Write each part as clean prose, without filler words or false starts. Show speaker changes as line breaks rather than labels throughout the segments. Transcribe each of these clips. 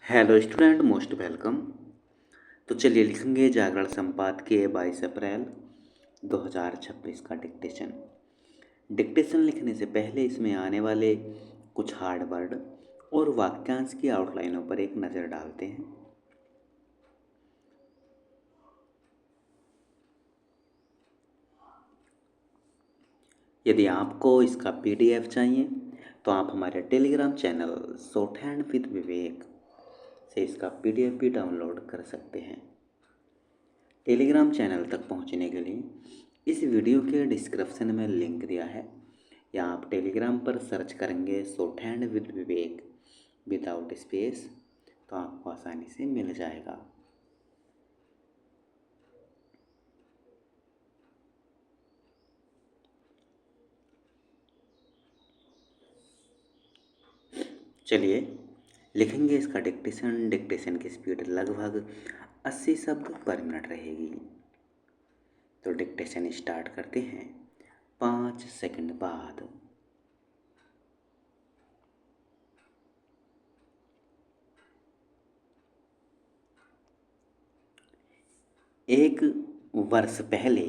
Hello student, most welcome. तो चलिए लिखेंगे जागरण संपादकीय 22 अप्रैल 2026 का डिक्टेशन। डिक्टेशन लिखने से पहले इसमें आने वाले कुछ हार्ड वर्ड और वाक्यांश की आउटलाइनों पर एक नज़र डालते हैं। यदि आपको इसका PDF चाहिए तो आप हमारे Telegram channel short hand with Vivek से इसका PDF भी डाउनलोड कर सकते हैं। टेलीग्राम चैनल तक पहुंचने के लिए इस वीडियो के डिस्क्रिप्शन में लिंक दिया है, या आप टेलीग्राम पर सर्च करेंगे short hand with Vivek without space तो आपको आसानी से मिल जाएगा। चलिए लिखेंगे इसका डिक्टेशन। डिक्टेशन की स्पीड लगभग 80 शब्द पर मिनट रहेगी। तो डिक्टेशन स्टार्ट करते हैं 5 सेकंड बाद। एक वर्ष पहले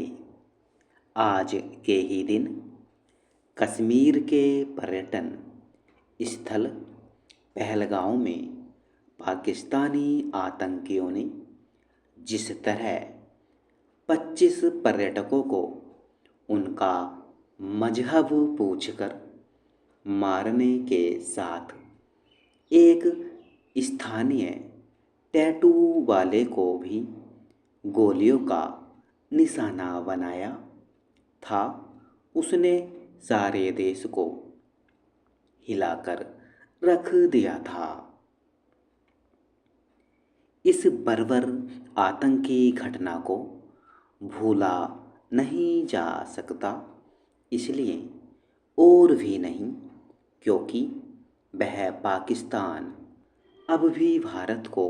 आज के ही दिन कश्मीर के पर्यटन स्थल पहलगांव में पाकिस्तानी आतंकियों ने जिस तरह 25 पर्यटकों को उनका मजहब पूछकर मारने के साथ एक स्थानीय टैटू वाले को भी गोलियों का निशाना बनाया था, उसने सारे देश को हिलाकर रख दिया था। इस बर्बर आतंकी घटना को भूला नहीं जा सकता, इसलिए और भी नहीं क्योंकि वह पाकिस्तान अब भी भारत को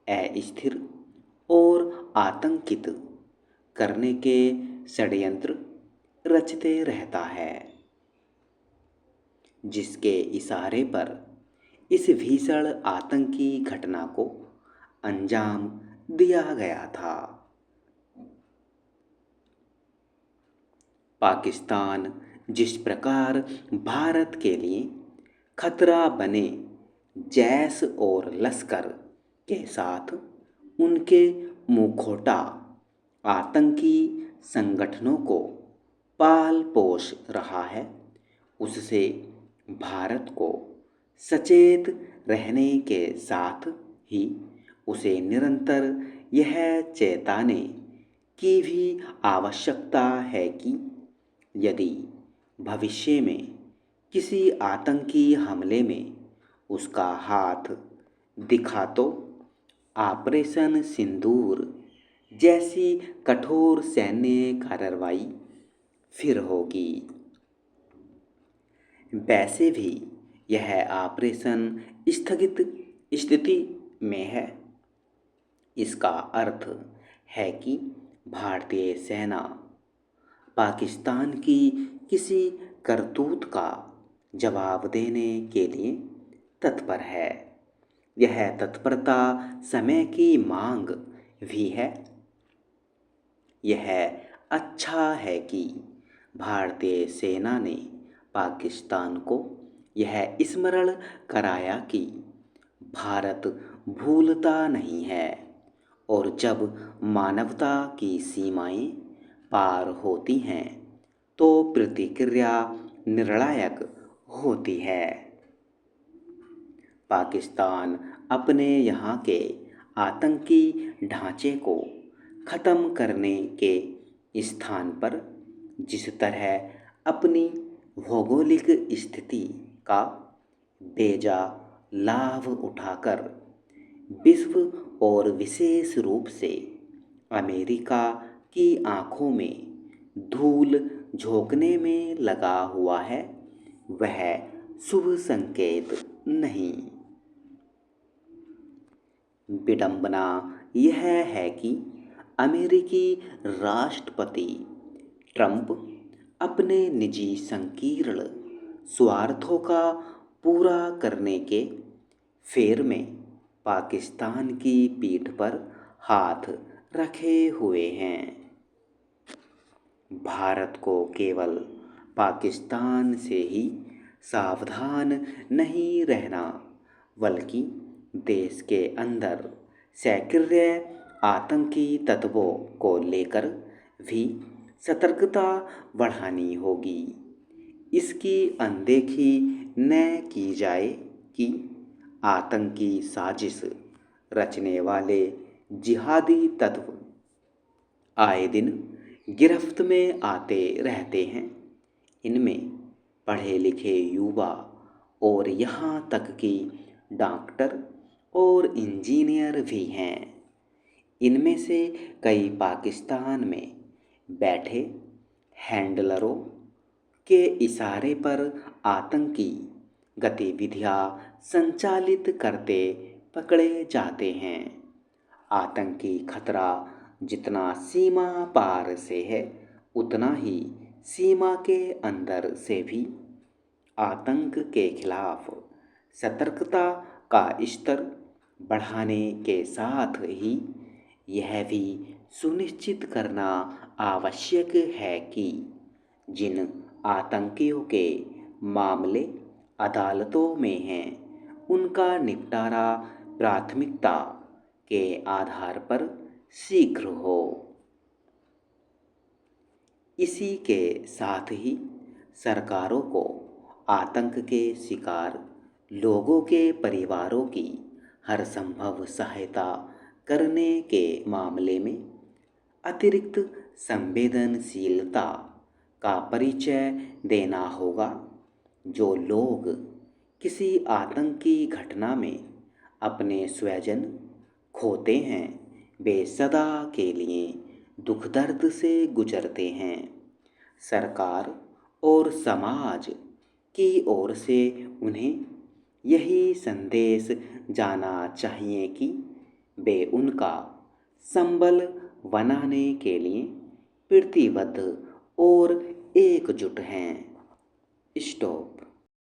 अस्थिर और आतंकित करने के षड्यंत्र रचते रहता है, जिसके इशारे पर इस भीषण आतंकी घटना को अंजाम दिया गया था। पाकिस्तान जिस प्रकार भारत के लिए खतरा बने, जैश और लश्कर के साथ उनके मुखौटा आतंकी संगठनों को पाल पोस रहा है, उससे भारत को सचेत रहने के साथ ही उसे निरंतर यह चेताने की भी आवश्यकता है कि यदि भविष्य में किसी आतंकी हमले में उसका हाथ दिखा तो ऑपरेशन सिंदूर जैसी कठोर सैन्य कार्रवाई फिर होगी। वैसे भी यह ऑपरेशन स्थगित स्थिति में है। इसका अर्थ है कि भारतीय सेना पाकिस्तान की किसी करतूत का जवाब देने के लिए तत्पर है। यह तत्परता समय की मांग भी है। यह अच्छा है कि भारतीय सेना ने पाकिस्तान को यह स्मरण कराया कि भारत भूलता नहीं है और जब मानवता की सीमाएं पार होती हैं तो प्रतिक्रिया निर्णायक होती है। पाकिस्तान अपने यहाँ के आतंकी ढांचे को ख़त्म करने के स्थान पर जिस तरह अपनी भौगोलिक स्थिति का बेजा लाभ उठाकर विश्व और विशेष रूप से अमेरिका की आंखों में धूल झोंकने में लगा हुआ है, वह शुभ संकेत नहीं। विडंबना यह है कि अमेरिकी राष्ट्रपति ट्रंप अपने निजी संकीर्ण स्वार्थों का पूरा करने के फेर में पाकिस्तान की पीठ पर हाथ रखे हुए हैं। भारत को केवल पाकिस्तान से ही सावधान नहीं रहना, बल्कि देश के अंदर सक्रिय आतंकी तत्वों को लेकर भी सतर्कता बढ़ानी होगी। इसकी अनदेखी न की जाए कि आतंकी साजिश रचने वाले जिहादी तत्व आए दिन गिरफ्त में आते रहते हैं। इनमें पढ़े लिखे युवा और यहाँ तक कि डॉक्टर और इंजीनियर भी हैं। इनमें से कई पाकिस्तान में बैठे हैंडलरों के इशारे पर आतंकी गतिविधियाँ संचालित करते पकड़े जाते हैं। आतंकी खतरा जितना सीमा पार से है, उतना ही सीमा के अंदर से भी आतंक के खिलाफ सतर्कता का स्तर बढ़ाने के साथ ही यह भी सुनिश्चित करना आवश्यक है कि जिन आतंकियों के मामले अदालतों में हैं, उनका निपटारा प्राथमिकता के आधार पर शीघ्र हो। इसी के साथ ही सरकारों को आतंक के शिकार लोगों के परिवारों की हर संभव सहायता करने के मामले में अतिरिक्त संवेदनशीलता का परिचय देना होगा। जो लोग किसी आतंकी घटना में अपने स्वजन खोते हैं, वे सदा के लिए दुख दर्द से गुजरते हैं। सरकार और समाज की ओर से उन्हें यही संदेश जाना चाहिए कि वे उनका संबल बनाने के लिए प्रतिबद्ध और एकजुट हैं। स्टॉप।